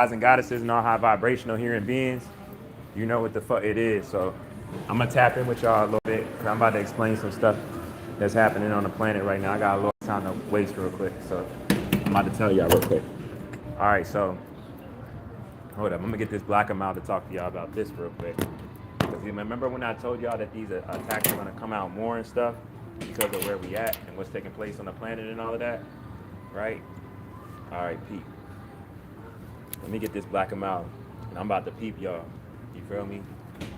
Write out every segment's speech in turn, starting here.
gods and goddesses and all high vibrational human beings, you know what the fuck it is. So I'm gonna tap in with y'all a little bit because I'm about to explain some stuff that's happening on the planet right now. I got a little time to waste real quick, so I'm about to tell y'all real quick. All right, so hold up, I'm gonna get this black amount to talk to y'all about this real quick. Because you remember when I told y'all that these attacks are gonna come out more and stuff because of where we at and what's taking place on the planet and all of that, right? All right, Pete. Let me get this black amount, and I'm about to peep y'all. You feel me?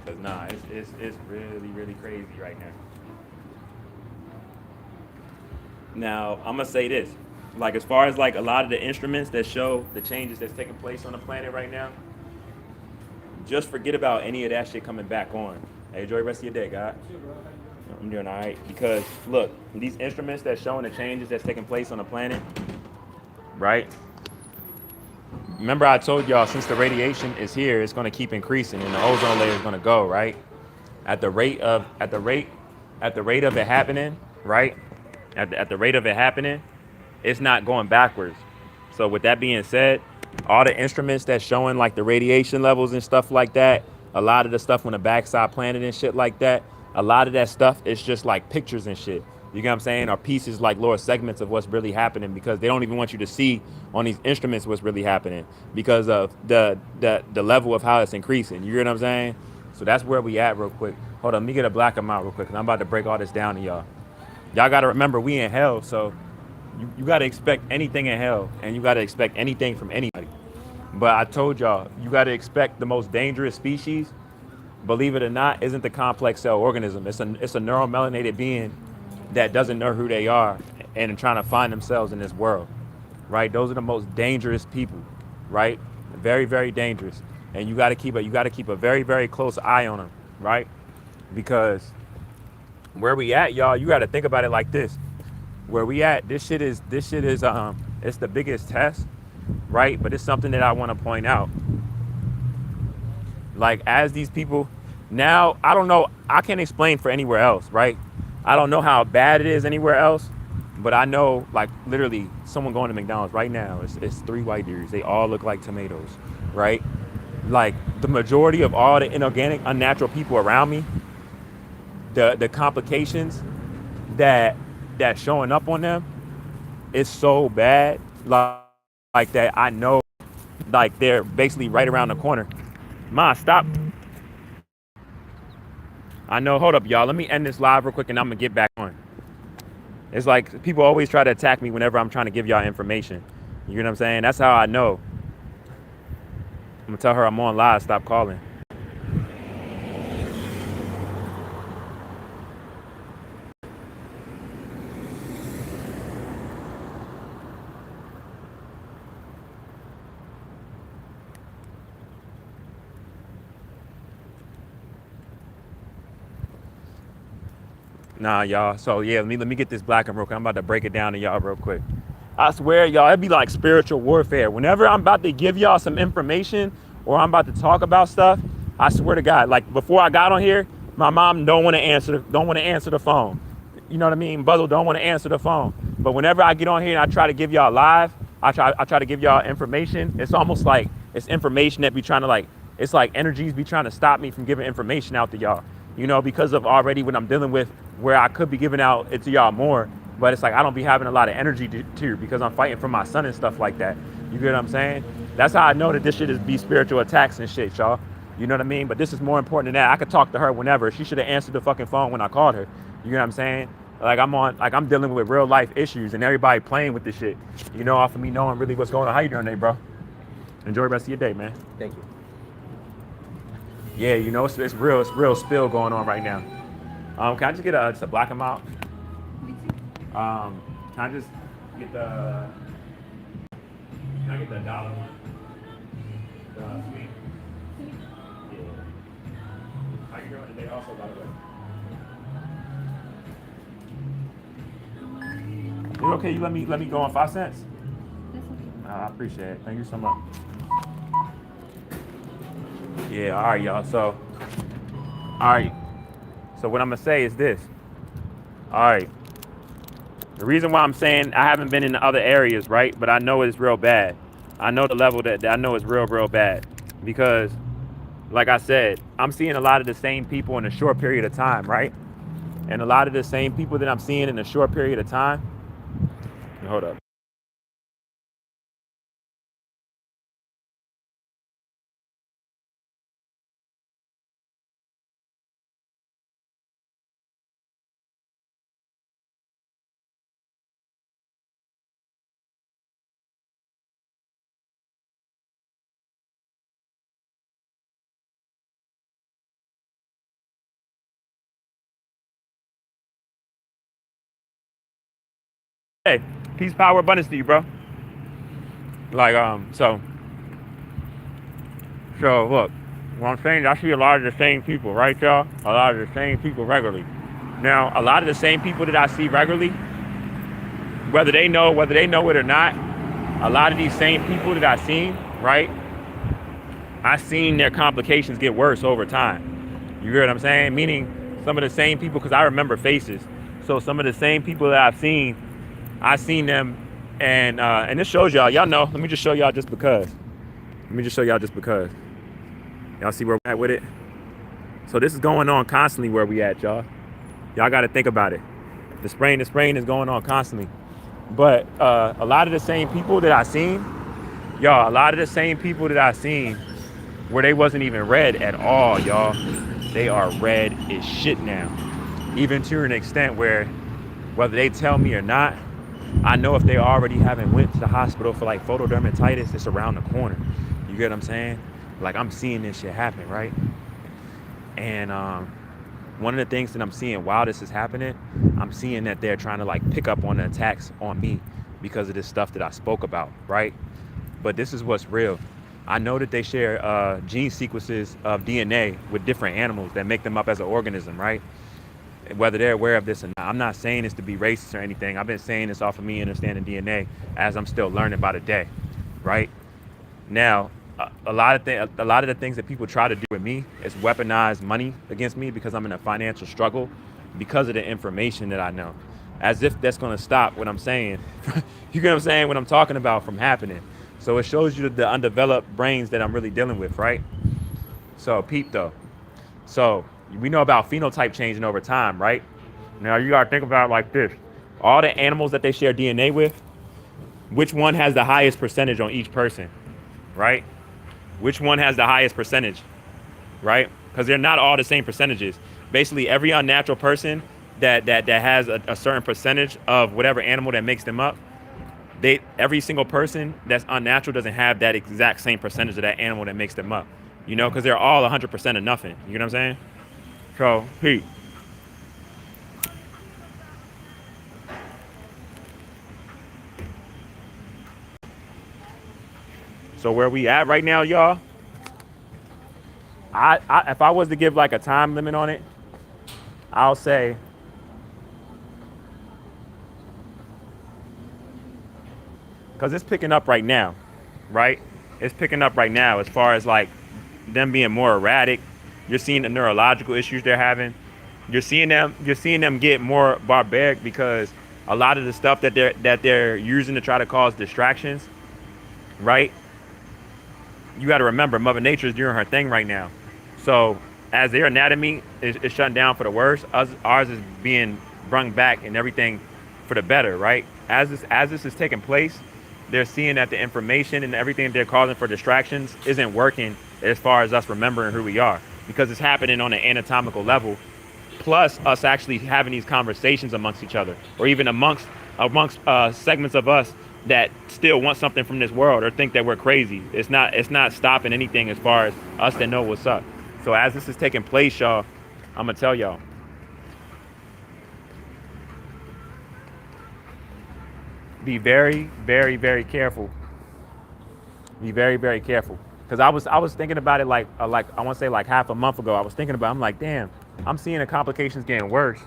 Cause nah, it's really really crazy right now. Now I'm gonna say this, like as far as like a lot of the instruments that show the changes that's taking place on the planet right now, just forget about any of that shit coming back on. Hey, enjoy the rest of your day, God. I'm doing all right because look, these instruments that's showing the changes that's taking place on the planet, right? Remember I told y'all since the radiation is here, it's going to keep increasing and the ozone layer is going to go, right? At the rate of it happening, right? At the rate of it happening, it's not going backwards. So with that being said, all the instruments that's showing like the radiation levels and stuff like that, a lot of the stuff on the backside planet and shit like that, a lot of that stuff is just like pictures and shit. You get what I'm saying? Or pieces like lower segments of what's really happening because they don't even want you to see on these instruments what's really happening because of the level of how it's increasing. You get what I'm saying? So that's where we at real quick. Hold on, let me get a black amount real quick because I'm about to break all this down to y'all. Y'all got to remember we in hell, so you got to expect anything in hell and you got to expect anything from anybody. But I told y'all, you got to expect the most dangerous species, believe it or not, isn't the complex cell organism. It's a neuromelanated being that doesn't know who they are and trying to find themselves in this world, right? Those are the most dangerous people, right? Very, very dangerous. And you got to keep a very, very close eye on them, right? Because where we at, y'all, you got to think about it like this. Where we at, this shit is it's the biggest test, right? But it's something that I want to point out. Like as these people now, I don't know, I can't explain for anywhere else, right? I don't know how bad it is anywhere else, but I know like literally someone going to McDonald's right now, it's three white dudes. They all look like tomatoes, right? Like the majority of all the inorganic, unnatural people around me, the complications that showing up on them is so bad, like that I know like they're basically right around the corner. Ma, stop. I know, hold up, y'all. Let me end this live real quick and I'm gonna get back on. It's like people always try to attack me whenever I'm trying to give y'all information. You know what I'm saying? That's how I know. I'm gonna tell her I'm on live, stop calling. Nah, y'all. So yeah, let me get this black and real quick. I'm about to break it down to y'all real quick. I swear, y'all, it'd be like spiritual warfare. Whenever I'm about to give y'all some information or I'm about to talk about stuff, I swear to God, like before I got on here, my mom don't want to answer the phone. You know what I mean? Buzzle don't want to answer the phone. But whenever I get on here and I try to give y'all live, I try to give y'all information. It's almost like it's information that be trying to like, it's like energies be trying to stop me from giving information out to y'all. You know, because of already what I'm dealing with where I could be giving out it to y'all more. But it's like I don't be having a lot of energy to because I'm fighting for my son and stuff like that. You get what I'm saying? That's how I know that this shit is be spiritual attacks and shit, y'all. You know what I mean? But this is more important than that. I could talk to her whenever. She should have answered the fucking phone when I called her. You know what I'm saying? Like I'm dealing with real life issues and everybody playing with this shit. You know, off of me knowing really what's going on. How you doing today, bro? Enjoy the rest of your day, man. Thank you. Yeah, you know, it's real spill going on right now. Can I just get just a black amount? Can I just get can I get the dollar one? The sweet? Yeah. How you doing today also, by the way? You okay? You let me go on 5 cents? I appreciate it. Thank you so much. Yeah, all right, y'all. So, all right. So what I'm gonna say is this. All right. The reason why I'm saying I haven't been in the other areas, right? But I know it's real bad. I know the level that I know is real bad, because like I said, I'm seeing a lot of the same people in a short period of time, right? And a lot of the same people that I'm seeing in a short period of time. Hold up. Hey, peace, power, abundance to you, bro. Like, so look, what I'm saying, I see a lot of the same people, right, y'all? A lot of the same people regularly. Now, a lot of the same people that I see regularly, whether they know it or not, a lot of these same people that I've seen, right? I've seen their complications get worse over time. You hear what I'm saying? Meaning some of the same people, because I remember faces. So some of the same people that I've seen them, and this shows y'all know. Let me just show y'all just because. Y'all see where we're at with it? So this is going on constantly where we at, y'all. Y'all got to think about it. The spraying is going on constantly. But a lot of the same people that I seen, where they wasn't even red at all, y'all. They are red as shit now. Even to an extent where, whether they tell me or not, I know if they already haven't went to the hospital for like photodermatitis, it's around the corner. You get what I'm saying? Like, I'm seeing this shit happen, right? And one of the things that I'm seeing while this is happening, I'm seeing that they're trying to like pick up on the attacks on me because of this stuff that I spoke about, right? But this is what's real. I know that they share gene sequences of DNA with different animals that make them up as an organism, right? Whether they're aware of this or not. I'm not saying this to be racist or anything. I've been saying this off of me understanding DNA as I'm still learning by the day, right? Now, a lot of the things that people try to do with me is weaponize money against me because I'm in a financial struggle because of the information that I know. As if that's going to stop what I'm saying. You get what I'm saying? What I'm talking about from happening. So it shows you the undeveloped brains that I'm really dealing with, right? So peep though. So we know about phenotype changing over time, right? Now you gotta think about it like this. All the animals that they share DNA with, which one has the highest percentage on each person, right? Which one has the highest percentage, right? Because they're not all the same percentages. Basically, every unnatural person that has a certain percentage of whatever animal that makes them up, every single person that's unnatural doesn't have that exact same percentage of that animal that makes them up. You know, because they're all 100% of nothing. You know what I'm saying? So, Pete. So where we at right now, y'all? I if I was to give like a time limit on it, I'll say because it's picking up right now, right? It's picking up right now as far as like them being more erratic. You're seeing the neurological issues they're having. You're seeing them get more barbaric because a lot of the stuff that they're using to try to cause distractions, right? You got to remember, Mother Nature is doing her thing right now. So as their anatomy is shutting down for the worse, ours is being brung back and everything for the better, right? As this is taking place, they're seeing that the information and everything they're causing for distractions isn't working as far as us remembering who we are, because it's happening on an anatomical level, plus us actually having these conversations amongst each other, or even amongst segments of us that still want something from this world or think that we're crazy. It's not stopping anything as far as us that know what's up. So as this is taking place, y'all, I'm gonna tell y'all, be very, very, very careful. Be very, very careful. Because I was thinking about it like I want to say like half a month ago. I was thinking about. I'm like, damn, I'm seeing the complications getting worse.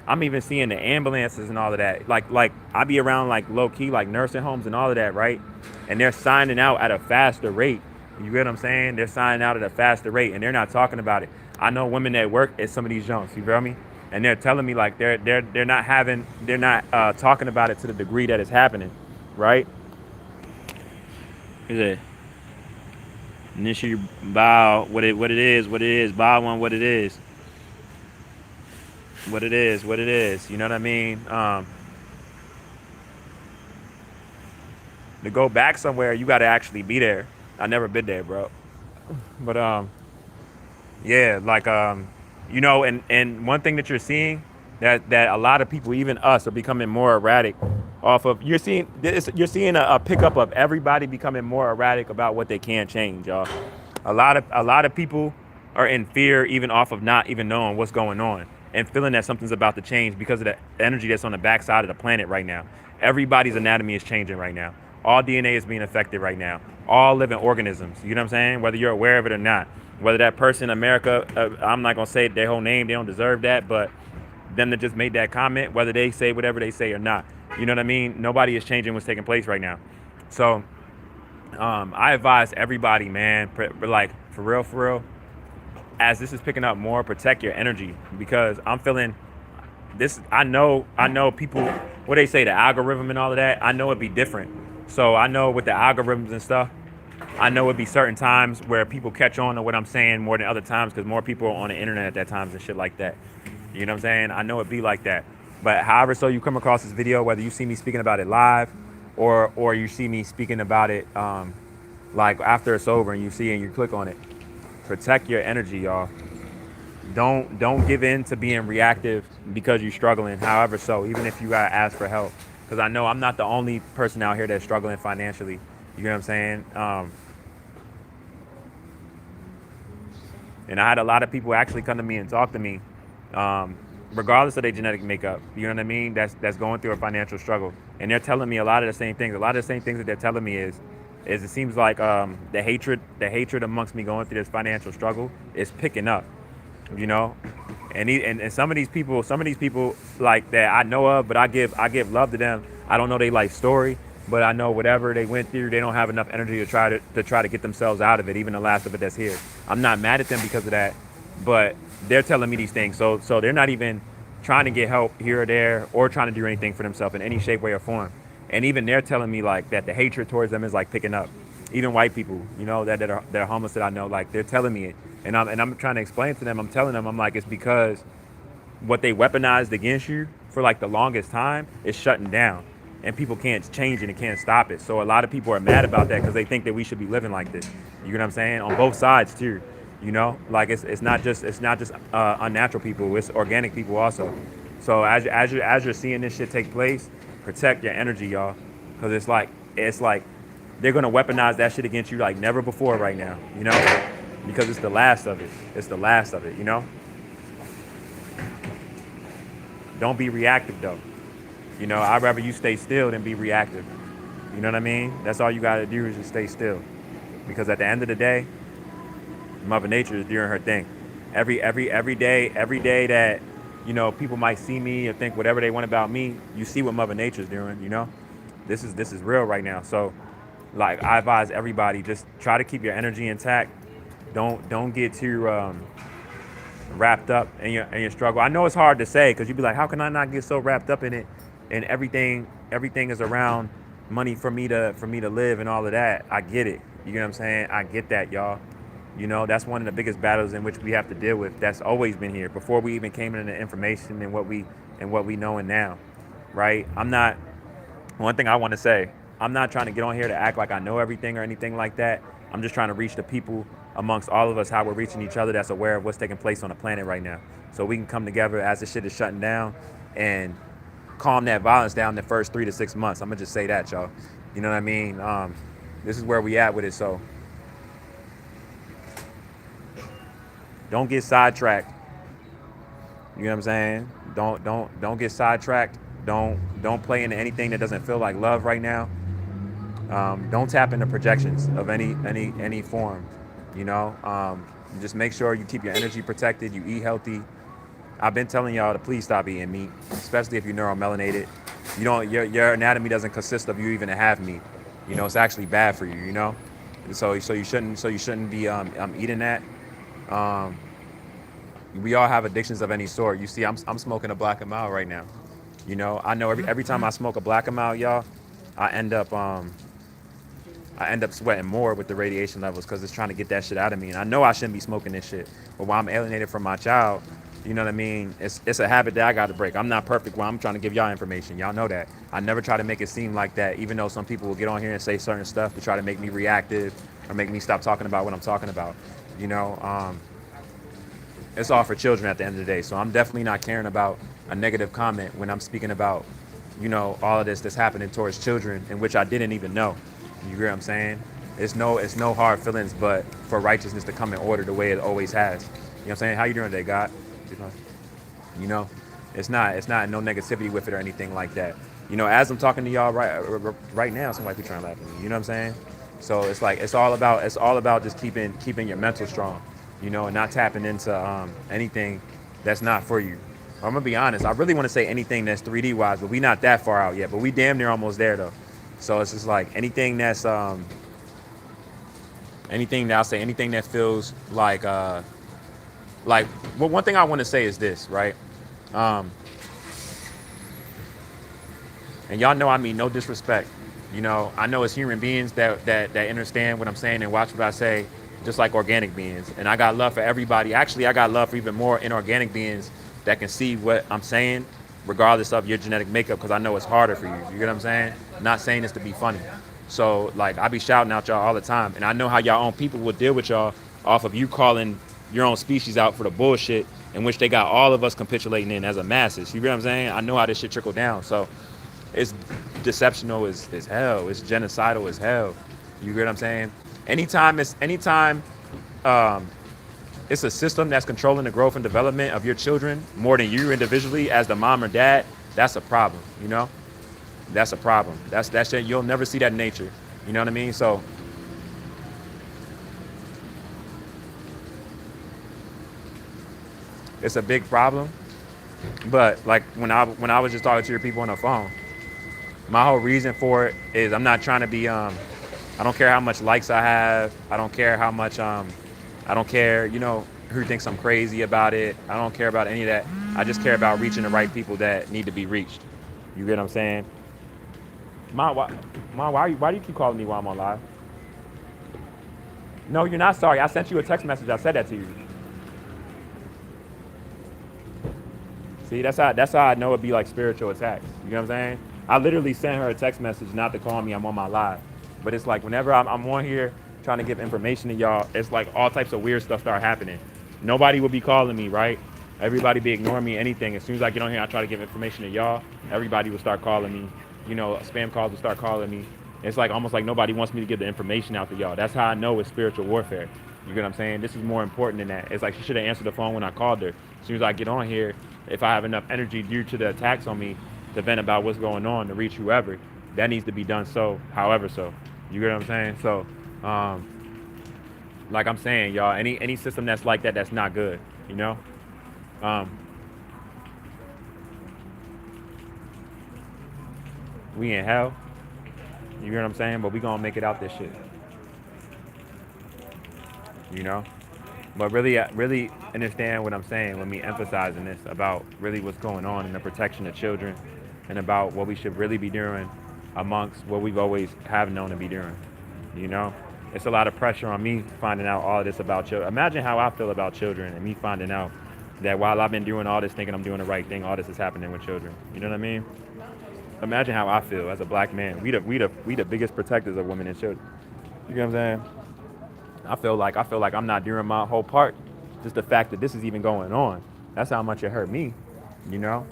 I'm even seeing the ambulances and all of that. Like I be around like low key like nursing homes and all of that, right? And they're signing out at a faster rate. You get what I'm saying? They're signing out at a faster rate, and they're not talking about it. I know women that work at some of these junks. You feel me? And they're telling me like they're not talking about it to the degree that it's happening, right? Is it Nishi bow what it is, bow one what it is. What it is, what it is. You know what I mean? To go back somewhere, you got to actually be there. I never been there, bro. But yeah, like and one thing that you're seeing that a lot of people, even us, are becoming more erratic off of. You're seeing a pickup of everybody becoming more erratic about what they can't change, y'all. A lot of people are in fear even off of not even knowing what's going on and feeling that something's about to change because of the energy that's on the backside of the planet right now. Everybody's anatomy is changing right now. All DNA is being affected right now. All living organisms. You know what I'm saying? Whether you're aware of it or not. Whether that person in America, I'm not gonna say their whole name. They don't deserve that, but them that just made that comment, whether they say whatever they say or not, you know what I mean? Nobody is changing what's taking place right now. So I advise everybody, man, like for real, as this is picking up more, protect your energy because I'm feeling this. I know people, what they say, the algorithm and all of that. I know it'd be different. So I know with the algorithms and stuff, I know it'd be certain times where people catch on to what I'm saying more than other times because more people are on the internet at that times and shit like that. You know what I'm saying? I know it'd be like that. But however, so you come across this video, whether you see me speaking about it live or you see me speaking about it like after it's over and you see it and you click on it, protect your energy, y'all. Don't give in to being reactive because you're struggling. However, so even if you gotta ask for help, because I know I'm not the only person out here that's struggling financially. You know what I'm saying? And I had a lot of people actually come to me and talk to me, regardless of their genetic makeup. You know what I mean? That's going through a financial struggle, and they're telling me a lot of the same things. A lot of the same things that they're telling me is it seems like the hatred amongst me going through this financial struggle is picking up. You know, and some of these people like that I know of, but I give love to them. I don't know their life story, but I know whatever they went through, they don't have enough energy to try to get themselves out of it, even the last of it that's here. I'm not mad at them because of that, but they're telling me these things, so they're not even trying to get help here or there or trying to do anything for themselves in any shape, way, or form. And even they're telling me like that the hatred towards them is like picking up. Even white people, you know, that are homeless that I know, like they're telling me it, and I'm trying to explain to them. I'm telling them, I'm like, it's because what they weaponized against you for like the longest time is shutting down, and people can't change it and can't stop it. So a lot of people are mad about that because they think that we should be living like this. You know what I'm saying? On both sides too. You know, like it's not just unnatural people. It's organic people also. So as you're seeing this shit take place, protect your energy, y'all, because it's like they're gonna weaponize that shit against you like never before right now. You know, because it's the last of it. It's the last of it. You know. Don't be reactive though. You know, I'd rather you stay still than be reactive. You know what I mean? That's all you gotta do is just stay still. Because at the end of the day, Mother Nature is doing her thing. Every day that, people might see me or think whatever they want about me, you see what Mother Nature's doing, you know? This is real right now. So like I advise everybody, just try to keep your energy intact. Don't get too wrapped up in your struggle. I know it's hard to say because you'd be like, how can I not get so wrapped up in it? And everything is around money for me to live and all of that. I get it. You know what I'm saying? I get that, y'all. You know, that's one of the biggest battles in which we have to deal with. That's always been here before we even came into the information and what we knowing now, right? One thing I want to say, I'm not trying to get on here to act like I know everything or anything like that. I'm just trying to reach the people amongst all of us, how we're reaching each other that's aware of what's taking place on the planet right now. So we can come together as this shit is shutting down and calm that violence down the first 3 to 6 months. I'm going to just say that, y'all. You know what I mean? This is where we at with it. So don't get sidetracked. You know what I'm saying? Don't get sidetracked. Don't play into anything that doesn't feel like love right now. Don't tap into projections of any form. Just make sure you keep your energy protected. You eat healthy. I've been telling y'all to please stop eating meat, especially if you're neuromelanated. Your anatomy doesn't consist of you even to have meat. It's actually bad for you. So you shouldn't be eating that. We all have addictions of any sort. You see, I'm smoking a Black and Mild right now. I know every time I smoke a Black and Mild, y'all, I end up I end up sweating more with the radiation levels because it's trying to get that shit out of me. And I know I shouldn't be smoking this shit, but while I'm alienated from my child, you know what I mean? It's a habit that I got to break. I'm not perfect while I'm trying to give y'all information. Y'all know that. I never try to make it seem like that, even though some people will get on here and say certain stuff to try to make me reactive or make me stop talking about what I'm talking about. You know, it's all for children at the end of the day. So I'm definitely not caring about a negative comment when I'm speaking about, you know, all of this that's happening towards children in which I didn't even know. You hear what I'm saying? It's no hard feelings, but for righteousness to come in order the way it always has. You know what I'm saying? How you doing today, God? You know, it's not no negativity with it or anything like that. You know, as I'm talking to y'all right now, somebody be trying to laugh at me. You know what I'm saying? So it's like it's all about just keeping your mental strong, you know, and not tapping into anything that's not for you. I'm gonna be honest. I really want to say anything that's 3D wise, but we not that far out yet. But we damn near almost there though. So it's just like anything that's anything that I'll say anything that feels like well, one thing I want to say is this, right? Um, and y'all know I mean no disrespect. You know, I know it's human beings that understand what I'm saying and watch what I say, just like organic beings. And I got love for everybody. Actually, I got love for even more inorganic beings that can see what I'm saying, regardless of your genetic makeup, because I know it's harder for you. You get what I'm saying? I'm not saying this to be funny. So, like, I be shouting out y'all all the time. And I know how y'all own people will deal with y'all off of you calling your own species out for the bullshit in which they got all of us capitulating in as a masses. You get what I'm saying? I know how this shit trickle down. So, it's deceptional as hell. It's genocidal as hell. You get what I'm saying? Anytime um, it's a system that's controlling the growth and development of your children more than you individually as the mom or dad, that's a problem. You know, that's a problem. That's shit. You'll never see that in nature. You know what I mean? So it's a big problem. But like when I was just talking to your people on the phone, my whole reason for it is I'm not trying to be I don't care how much likes I have. I don't care how much I don't care, you know, who thinks I'm crazy about it. I don't care about any of that. I just care about reaching the right people that need to be reached. You get what I'm saying? Ma, why do you keep calling me while I'm on live? No, you're not sorry. I sent you a text message. I said that to you. See, that's how I know it'd be like spiritual attacks. You know what I'm saying? I literally sent her a text message not to call me. I'm on my live, but it's like whenever I'm on here trying to give information to y'all, it's like all types of weird stuff start happening. Nobody will be calling me, right? Everybody be ignoring me. Anything. As soon as I get on here, I try to give information to y'all. Everybody will start calling me. You know, spam calls will start calling me. It's like almost like nobody wants me to get the information out to y'all. That's how I know it's spiritual warfare. You get what I'm saying? This is more important than that. It's like she should have answered the phone when I called her. As soon as I get on here, if I have enough energy due to the attacks on me to vent about what's going on to reach whoever, that needs to be done. So, however, so you get what I'm saying? So, like I'm saying, y'all, any system that's like that, that's not good. You know, um, we in hell. You hear what I'm saying? But we gonna make it out this shit. You know. But really understand what I'm saying when me emphasizing this about really what's going on in the protection of children, and about what we should really be doing amongst what we've always have known to be doing. You know, it's a lot of pressure on me finding out all of this about children. Imagine how I feel about children, and me finding out that while I've been doing all this, thinking I'm doing the right thing, all this is happening with children. You know what I mean? Imagine how I feel as a black man. We the biggest protectors of women and children. You know what I'm saying? I feel like I'm not doing my whole part. Just the fact that this is even going on. That's how much it hurt me, you know?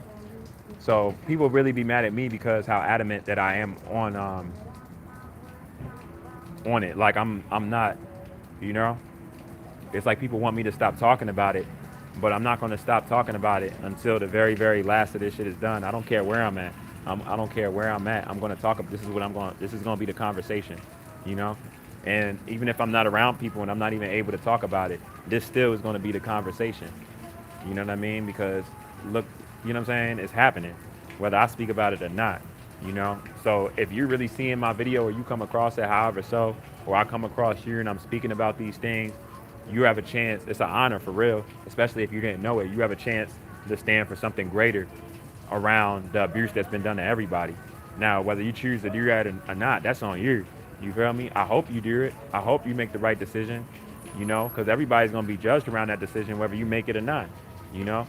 So people really be mad at me because how adamant that I am on it. Like I'm not, you know? It's like people want me to stop talking about it, but I'm not gonna stop talking about it until the very, very last of this shit is done. I don't care where I'm at. I don't care where I'm at. I'm gonna talk. This is gonna be the conversation, you know. And even if I'm not around people and I'm not even able to talk about it, this still is gonna be the conversation. You know what I mean? Because look, you know what I'm saying? It's happening, whether I speak about it or not. You know. So if you're really seeing my video or you come across it, however so, or I come across you and I'm speaking about these things, you have a chance. It's an honor for real, especially if you didn't know it. You have a chance to stand for something greater around the abuse that's been done to everybody. Now, whether you choose to do that or not, that's on you. You feel me? I hope you do it. I hope you make the right decision, you know, because everybody's going to be judged around that decision, whether you make it or not, you know?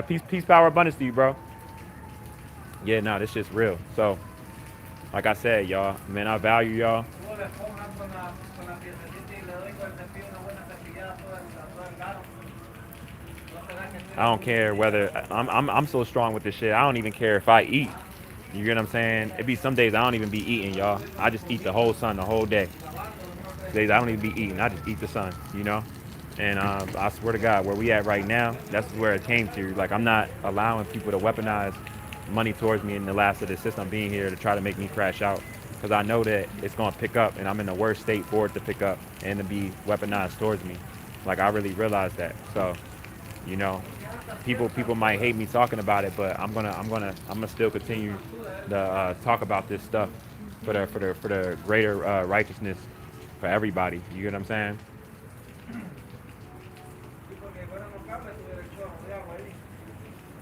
Peace, power, abundance to you, bro. Yeah, no, this shit's real. So, like I said, y'all, man, I value y'all. I don't care whether I'm so strong with this shit. I don't even care if I eat. You get what I'm saying? It be some days I don't even be eating, y'all. I just eat the whole sun the whole day. Days I don't even be eating. I just eat the sun, you know. And I swear to God, where we at right now, that's where it came to. Like I'm not allowing people to weaponize money towards me in the last of this system being here to try to make me crash out. Because I know that it's going to pick up, and I'm in the worst state for it to pick up and to be weaponized towards me. Like I really realize that. So, you know, people might hate me talking about it, but I'm gonna still continue to talk about this stuff for the greater righteousness for everybody. You get what I'm saying?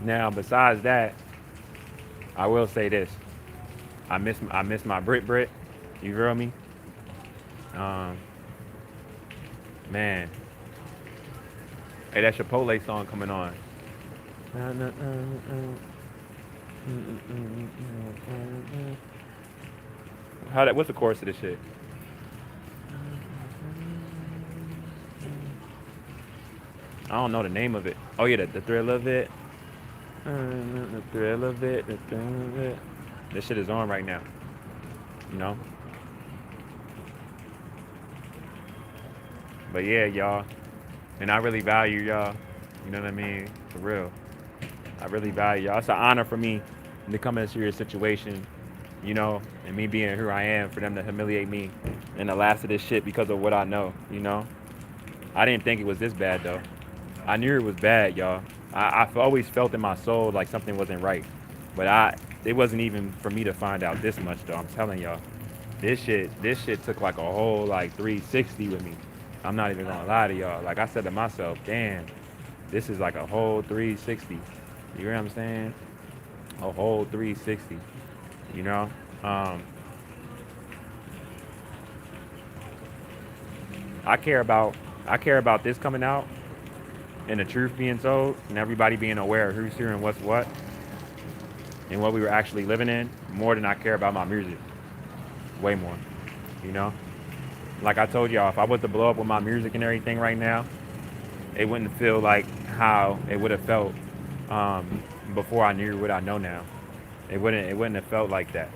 Now, besides that, I will say this: I miss my Brit. You feel me? Um, man, hey, that Chipotle song coming on. How that? What's the chorus of this shit? I don't know the name of it. Oh yeah, the thrill of it. The thrill of it. The thrill of it. This shit is on right now. You know. But yeah, y'all. And I really value y'all. You know what I mean? For real. I really value y'all. It's an honor for me to come into your situation, you know, and me being who I am, for them to humiliate me and the last of this shit because of what I know, you know. I didn't think it was this bad though. I knew it was bad, y'all. I've always felt in my soul like something wasn't right. But it wasn't even for me to find out this much though. I'm telling y'all. This shit took like a whole like 360 with me. I'm not even gonna lie to y'all. Like I said to myself, damn, this is like a whole 360. You hear what I'm saying? A whole 360. You know? Um, I care about this coming out and the truth being told and everybody being aware of who's here and what's what and what we were actually living in more than I care about my music. Way more. You know? Like I told y'all, if I was to blow up with my music and everything right now, it wouldn't feel like how it would have felt before I knew what I know now. It wouldn't have felt like that.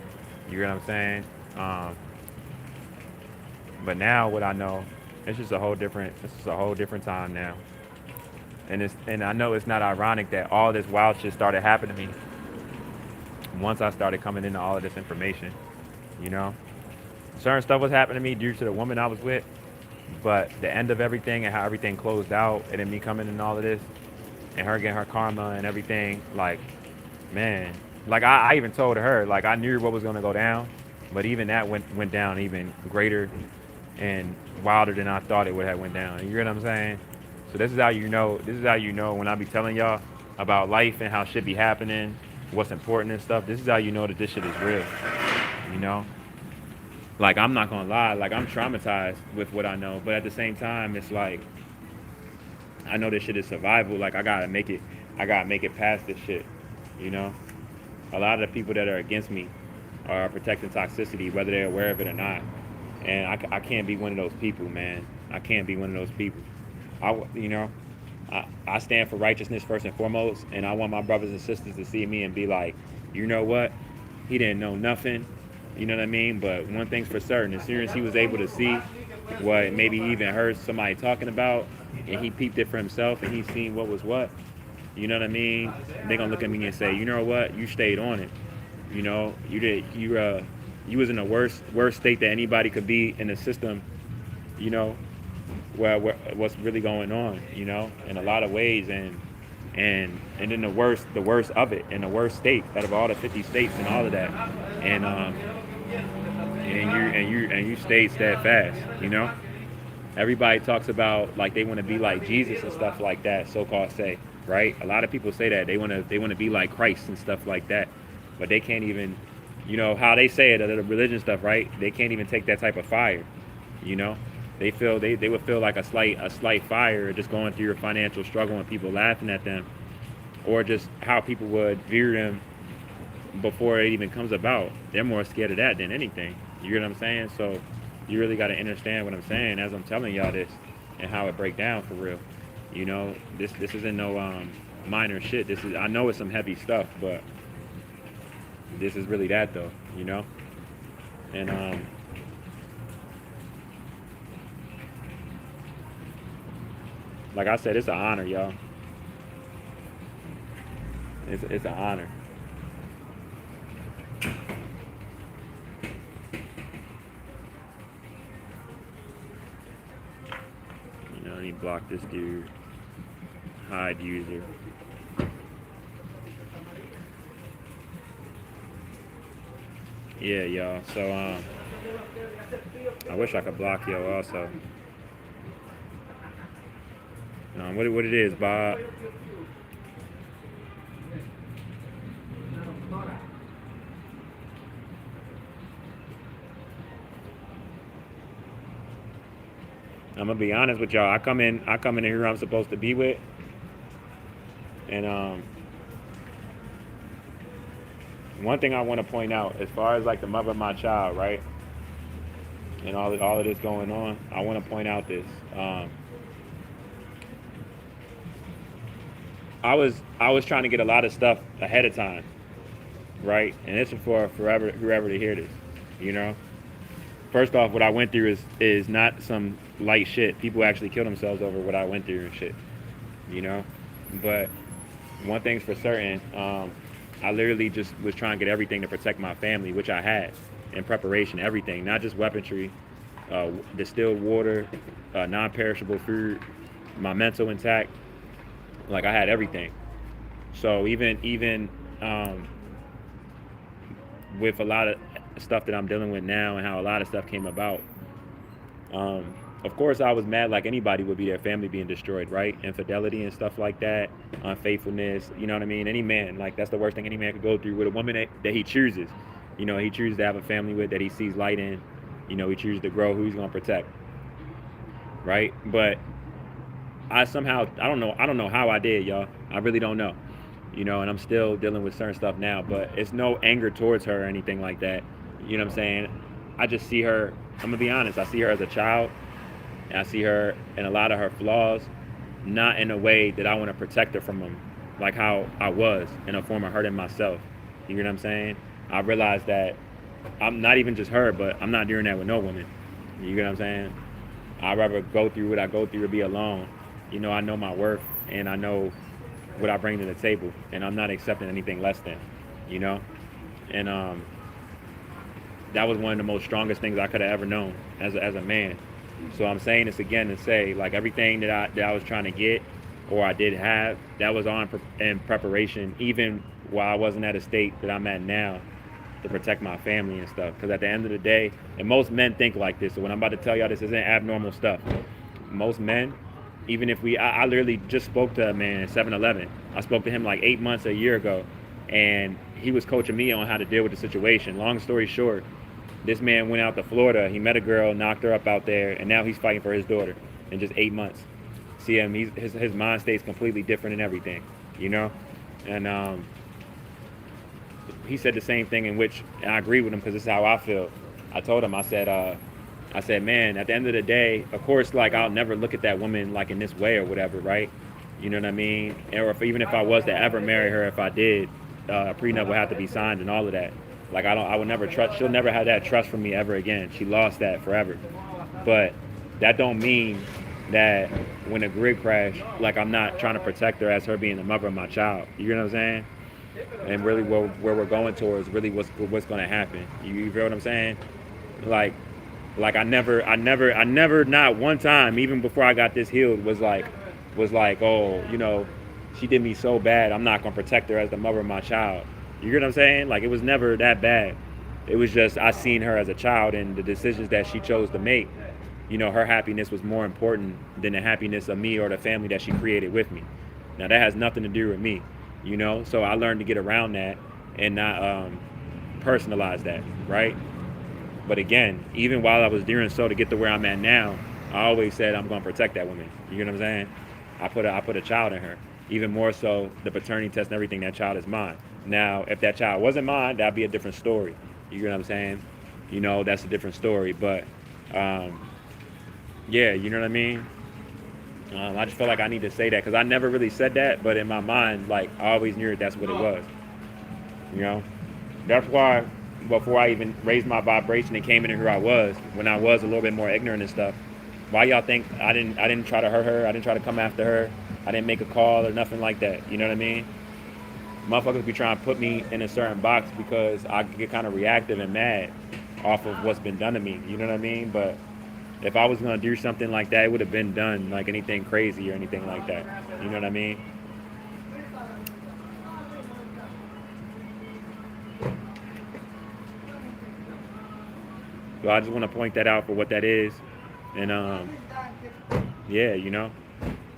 You get what I'm saying? Um, but now what I know, it's just a whole different time now. And I know it's not ironic that all this wild shit started happening to me once I started coming into all of this information. You know, certain stuff was happening to me due to the woman I was with, but the end of everything and how everything closed out, and then me coming in all of this, and her getting her karma and everything, like, man, like I even told her, like I knew what was gonna go down, but even that went down even greater and wilder than I thought it would have went down. You know what I'm saying? So this is how you know. This is how you know when I be telling y'all about life and how shit be happening, what's important and stuff. This is how you know that this shit is real. You know, like I'm not gonna lie, like I'm traumatized with what I know, but at the same time, it's like I know this shit is survival. Like I gotta make it past this shit. You know, a lot of the people that are against me are protecting toxicity, whether they're aware of it or not. And I can't be one of those people, man. I can't be one of those people. You know, I stand for righteousness first and foremost, and I want my brothers and sisters to see me and be like, you know what? He didn't know nothing. You know what I mean? But one thing's for certain, as soon as he was able to see what maybe he even heard somebody talking about, and he peeped it for himself, and he seen what was what, you know what I mean? They're gonna look at me and say, you know what? You stayed on it. You know, you was in the worst state that anybody could be in the system. You know, where what's really going on. You know, in a lot of ways, and then the worst of it, in the worst state out of all the 50 states and all of that, and you stayed steadfast. You know, everybody talks about like they want to be like Jesus and stuff like that, so called say. right? A lot of people say that they want to be like Christ and stuff like that, but they can't even, how they say it, the religion stuff, right? They can't even take that type of fire, you know. They would feel like a slight fire just going through your financial struggle and people laughing at them, or just how people would view them before it even comes about. They're more scared of that than anything. You know what I'm saying? So you really got to understand what I'm saying as I'm telling y'all this and how it break down for real. This isn't no minor shit. This is, I know it's some heavy stuff, but this is really that though. And like I said, it's an honor, y'all. It's an honor. Let me block this dude. Hide user. Yeah, y'all. So I wish I could block y'all also. What it is, Bob? I'm gonna be honest with y'all. I come in here I'm supposed to be with, and one thing I want to point out, as far as like the mother of my child, right, and all of this going on, I want to point out this. I was trying to get a lot of stuff ahead of time, right, and this is for forever whoever to hear this, you know. First off, what I went through is not some light shit. People actually kill themselves over what I went through and shit, you know. But one thing's for certain, I literally just was trying to get everything to protect my family, which I had in preparation, everything, not just weaponry, distilled water, non-perishable food, my mental intact. Like I had everything. So even with a lot of stuff that I'm dealing with now and how a lot of stuff came about. Of course, I was mad like anybody would be, their family being destroyed, right? Infidelity and stuff like that, unfaithfulness, you know what I mean? Any man, like that's the worst thing any man could go through with a woman that he chooses. He chooses to have a family with, that he sees light in. He chooses to grow who he's going to protect, right? But I don't know how I did, y'all. I really don't know. And I'm still dealing with certain stuff now, but it's no anger towards her or anything like that. You know what I'm saying? I just see her, I'm gonna be honest, I see her as a child, and I see her in a lot of her flaws, not in a way that I want to protect her from them, like how I was, in a form of hurting myself. You know what I'm saying? I realized that I'm not even just her, but I'm not doing that with no woman. You know what I'm saying? I'd rather go through what I go through or be alone. I know my worth, and I know what I bring to the table, and I'm not accepting anything less than, and that was one of the most strongest things I could have ever known as a man. So I'm saying this again to say, like, everything that I was trying to get, or I did have, that was in preparation, even while I wasn't at a state that I'm at now, to protect my family and stuff. Because at the end of the day, and most men think like this, so when I'm about to tell y'all, this isn't abnormal stuff. Most men, even if I literally just spoke to a man at 7-Eleven. I spoke to him like 8 months, a year ago, and he was coaching me on how to deal with the situation. Long story short, this man went out to Florida. He met a girl, knocked her up out there, and now he's fighting for his daughter in just 8 months. See him, his mind state's completely different and everything, And he said the same thing, and I agree with him because this is how I feel. I told him, I said, man, at the end of the day, of course, like, I'll never look at that woman like in this way or whatever, right? You know what I mean? Or even if I was to ever marry her, if I did, a prenup would have to be signed and all of that. Like, I would never trust, she'll never have that trust from me ever again. She lost that forever. But that don't mean that when a grid crash, like, I'm not trying to protect her as her being the mother of my child. You know what I'm saying? And really where we're going towards really what's going to happen. You feel what I'm saying? Like I never not one time, even before I got this healed, was like, oh, she did me so bad, I'm not going to protect her as the mother of my child. You get what I'm saying? Like, it was never that bad. It was just, I seen her as a child and the decisions that she chose to make. Her happiness was more important than the happiness of me or the family that she created with me. Now that has nothing to do with me, you know. So I learned to get around that and not personalize that, right? But again, even while I was doing so to get to where I'm at now, I always said I'm going to protect that woman. You know what I'm saying? I put a child in her. Even more so, the paternity test and everything. That child is mine. Now, if that child wasn't mine, that'd be a different story. You know what I'm saying? You know, that's a different story. But um, yeah, you know what I mean. I just feel like I need to say that because I never really said that, but in my mind, like I always knew that's what it was. You know, that's why before I even raised my vibration and came into who I was, when I was a little bit more ignorant and stuff, why y'all think I didn't try to hurt her? I didn't try to come after her. I didn't make a call or nothing like that. You know what I mean? Motherfuckers be trying to put me in a certain box because I get kind of reactive and mad off of what's been done to me. You know what I mean? But if I was gonna do something like that, it would have been done like anything crazy or anything like that. You know what I mean? So I just want to point that out for what that is, and yeah, you know,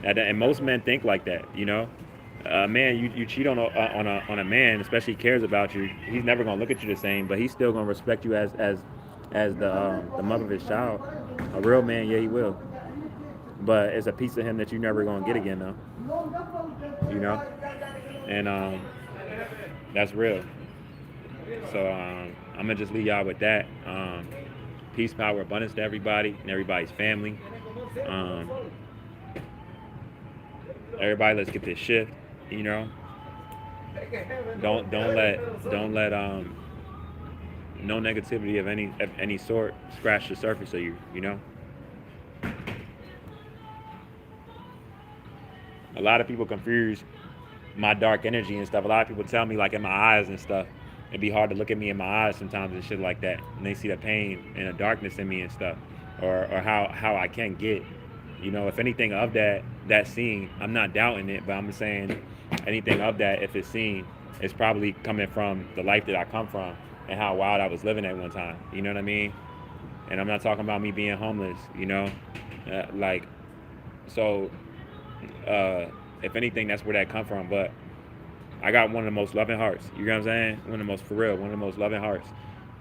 and most men think like that. You know, man, you cheat on a man, especially he cares about you. He's never gonna look at you the same, but he's still gonna respect you as the mother of his child. A real man, yeah, he will. But it's a piece of him that you never gonna get again, though. You know, and that's real. So I'm gonna just leave y'all with that. Peace, power, abundance to everybody and everybody's family. Um, everybody, let's get this shift. You know, don't let no negativity of any sort scratch the surface of you. You know, a lot of people confuse my dark energy and stuff. A lot of people tell me like in my eyes and stuff. It'd be hard to look at me in my eyes sometimes and shit like that. And they see the pain and the darkness in me and stuff, or how I can get. You know, if anything of that scene, I'm not doubting it, but I'm saying anything of that, if it's seen, it's probably coming from the life that I come from and how wild I was living at one time. You know what I mean? And I'm not talking about me being homeless. You know, like so. Uh, if anything, that's where that come from. But I got one of the most loving hearts. You know what I'm saying? One of the most for real, one of the most loving hearts.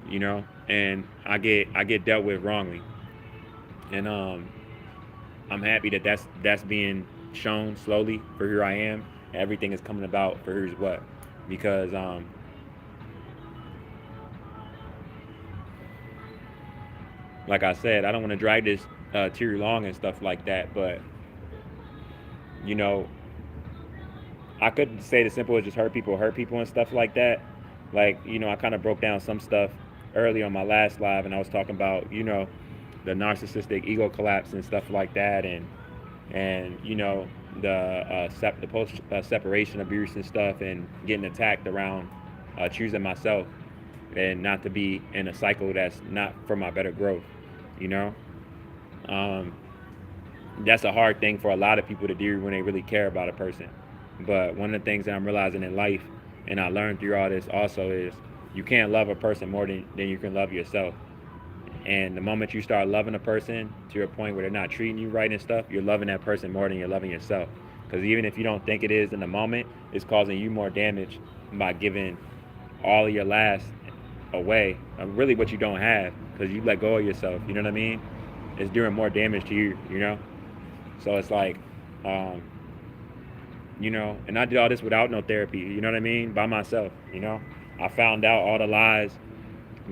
You know, and I get dealt with wrongly, and I'm happy that that's being shown slowly for who I am. And everything is coming about for who's what, because like I said, I don't want to drag this too long and stuff like that, but you know, I could say the simple as just hurt people and stuff like that. Like, you know, I kind of broke down some stuff early on my last live, and I was talking about, you know, the narcissistic ego collapse and stuff like that, and you know, the post separation abuse and stuff, and getting attacked around choosing myself and not to be in a cycle that's not for my better growth. You know, um, that's a hard thing for a lot of people to do when they really care about a person. But one of the things that I'm realizing in life, and I learned through all this also, is you can't love a person more than you can love yourself. And the moment you start loving a person to a point where they're not treating you right and stuff, you're loving that person more than you're loving yourself. Because even if you don't think it is in the moment, it's causing you more damage by giving all of your last away, really what you don't have, because you let go of yourself. You know what I mean? It's doing more damage to you. You know. So it's like, um, you know, and I did all this without no therapy. You know what I mean? By myself. You know, I found out all the lies,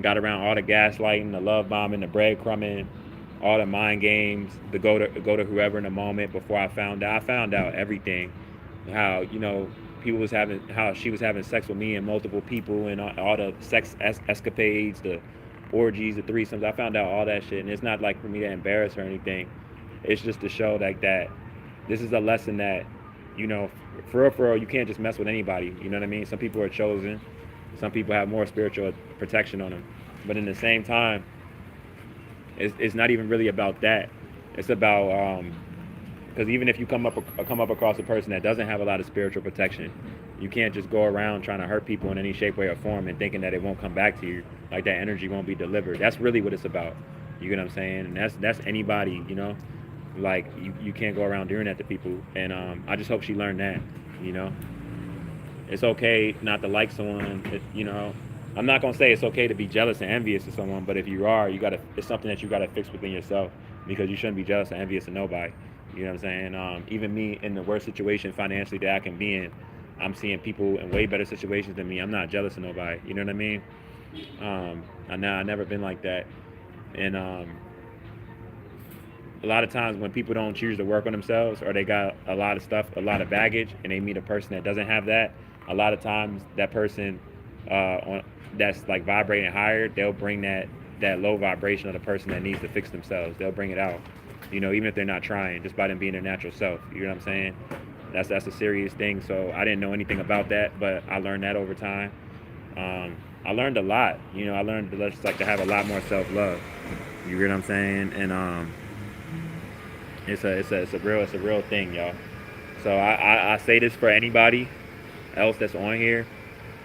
got around all the gaslighting, the love bombing, the breadcrumbing, all the mind games, the go to whoever in the moment. Before I found out everything. How, you know, how she was having sex with me and multiple people, and all the sex escapades, the orgies, the threesomes. I found out all that shit, and it's not like for me to embarrass her or anything. It's just to show like that this is a lesson that, you know, for real, you can't just mess with anybody. You know what I mean? Some people are chosen. Some people have more spiritual protection on them. But in the same time, it's not even really about that. It's about because even if you come up across a person that doesn't have a lot of spiritual protection, you can't just go around trying to hurt people in any shape, way, or form and thinking that it won't come back to you, like that energy won't be delivered. That's really what it's about. You get what I'm saying? And that's anybody, you know. Like you can't go around doing that to people. And I just hope she learned that. You know, it's okay not to like someone. You know, I'm not gonna say it's okay to be jealous and envious of someone, but if you are, you gotta. It's something that you gotta fix within yourself because you shouldn't be jealous and envious of nobody. You know what I'm saying? Even me in the worst situation financially that I can be in, I'm seeing people in way better situations than me. I'm not jealous of nobody. You know what I mean? I never been like that, and a lot of times when people don't choose to work on themselves or they got a lot of stuff, a lot of baggage, and they meet a person that doesn't have that, a lot of times that person that's like vibrating higher, they'll bring that low vibration of the person that needs to fix themselves. They'll bring it out, you know, even if they're not trying, just by them being their natural self. You know what I'm saying? That's a serious thing. So I didn't know anything about that, but I learned that over time. I learned a lot. You know, I learned just like to have a lot more self love. You get what I'm saying? And it's a real thing, y'all. So I say this for anybody else that's on here.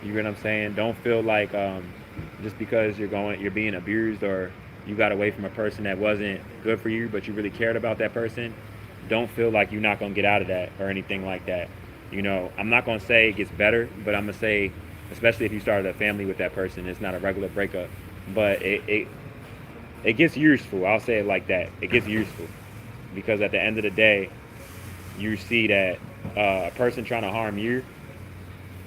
You get what I'm saying? Don't feel like just because you're being abused or you got away from a person that wasn't good for you, but you really cared about that person. Don't feel like you're not gonna get out of that or anything like that. You know, I'm not gonna say it gets better, but I'm gonna say, especially if you started a family with that person, it's not a regular breakup, but it gets useful. I'll say it like that. It gets useful because at the end of the day, you see that a person trying to harm you,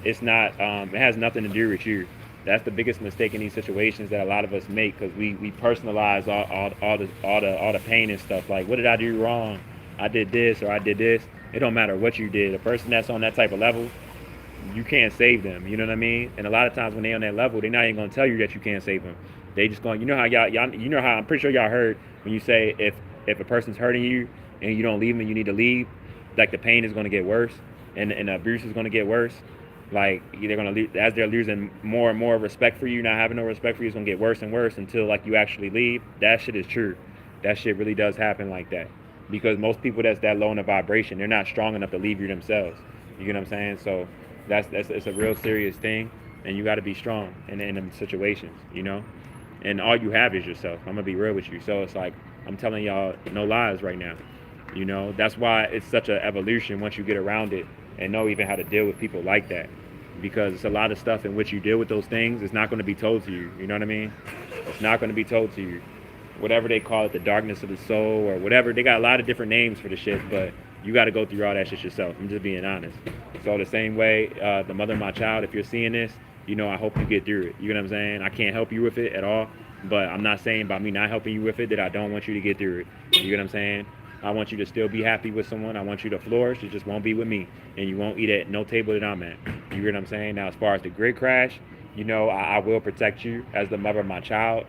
it's not. It has nothing to do with you. That's the biggest mistake in these situations that a lot of us make because we personalize all the pain and stuff. Like, what did I do wrong? I did this or I did this. It don't matter what you did. A person that's on that type of level, you can't save them. You know what I mean? And a lot of times when they on that level, they're not even gonna tell you that you can't save them. They just going, you know how y'all you know how I'm pretty sure y'all heard when you say if a person's hurting you and you don't leave them and you need to leave, like the pain is gonna get worse and the abuse is gonna get worse. Like they're gonna as they're losing more and more respect for you, not having no respect for you, it's gonna get worse and worse until like you actually leave. That shit is true. That shit really does happen like that because most people that's that low in the vibration, they're not strong enough to leave you themselves. You get what I'm saying? So that's it's a real serious thing, and you got to be strong in them situations, you know. And all you have is yourself. I'm gonna be real with you. So it's like I'm telling y'all no lies right now. You know, that's why it's such an evolution once you get around it and know even how to deal with people like that. Because it's a lot of stuff in which you deal with those things, it's not going to be told to you. You know what I mean? It's not going to be told to you. Whatever they call it, the darkness of the soul or whatever, they got a lot of different names for the shit, but you got to go through all that shit yourself. I'm just being honest. So the same way, the mother of my child, if you're seeing this, you know, I hope you get through it. You know what I'm saying? I can't help you with it at all, but I'm not saying by me not helping you with it that I don't want you to get through it. You get what I'm saying? I want you to still be happy with someone. I want you to flourish. It just won't be with me. And you won't eat at no table that I'm at. You hear what I'm saying? Now, as far as the grid crash, you know, I will protect you as the mother of my child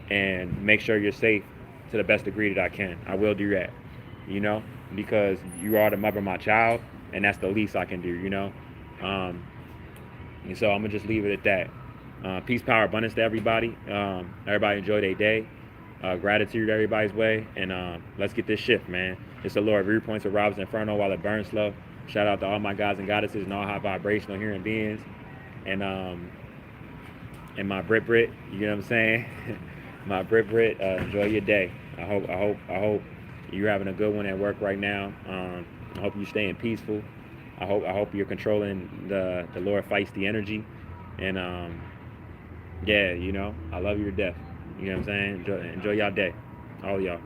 and make sure you're safe to the best degree that I can. I will do that, you know, because you are the mother of my child, and that's the least I can do, you know. And so I'm going to just leave it at that. Peace, power, abundance to everybody. Everybody enjoy their day. Gratitude everybody's way, and let's get this shift, man. It's the Lord Viewpoints of RoBs Inferno while it burns slow. Shout out to all my gods and goddesses and all high vibrational human beings, and my Brit, you know what I'm saying? My Brit, enjoy your day. I hope you're having a good one at work right now. I hope you're staying peaceful. I hope you're controlling the Lord feisty energy, and yeah, you know, I love you to death. You know what I'm saying? Enjoy y'all day. All y'all.